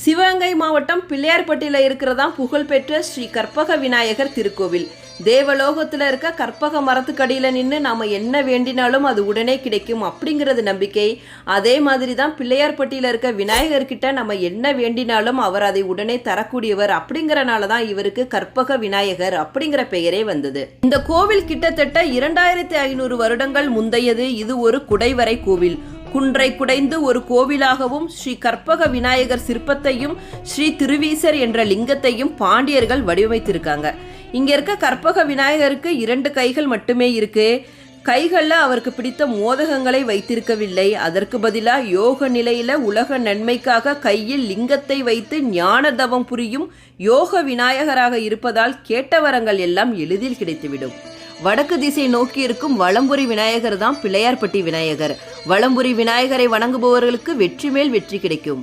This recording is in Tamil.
சிவகங்கை மாவட்டம் பிள்ளையார்பட்டியில் இருக்கிறதா புகழ்பெற்ற ஸ்ரீ கற்பக விநாயகர் திருக்கோவில். தேவலோகத்தில் இருக்க கற்பக மரத்துக்கடியில் நின்று நாம் என்ன வேண்டினாலும் அது உடனே கிடைக்கும் அப்படிங்கிறது நம்பிக்கை. அதே மாதிரி தான் பிள்ளையார்பட்டியில் இருக்க விநாயகர்கிட்ட நம்ம என்ன வேண்டினாலும் அவர் அதை உடனே தரக்கூடியவர். அப்படிங்கிறனால தான் இவருக்கு கற்பக விநாயகர் அப்படிங்கிற பெயரே வந்தது. இந்த கோவில் கிட்டத்தட்ட 2500 வருடங்கள் முந்தையது. இது ஒரு குடைவரை கோவில். குன்றை குடைந்து ஒரு கோவிலாகவும் ஸ்ரீ கற்பக விநாயகர் சிற்பத்தையும் ஸ்ரீ திருவீசர் என்ற லிங்கத்தையும் பாண்டியர்கள் வடிவமைத்திருக்காங்க. இங்க இருக்க கற்பக விநாயகருக்கு 2 கைகள் மட்டுமே இருக்கு. கைகளில் அவருக்கு பிடித்த மோதகங்களை வைத்திருக்கவில்லை. அதற்கு பதிலாக யோக நிலையில உலக நன்மைக்காக கையில் லிங்கத்தை வைத்து ஞான தவம் புரியும் யோக விநாயகராக இருப்பதால் கேட்ட வரங்கள் எல்லாம் எளிதில் கிடைத்துவிடும். வடக்கு திசை நோக்கி இருக்கும் வலம்புரி விநாயகர் தான் பிள்ளையார்பட்டி விநாயகர். வலம்புரி விநாயகரை வணங்குபவர்களுக்கு வெற்றி மேல் வெற்றி கிடைக்கும்.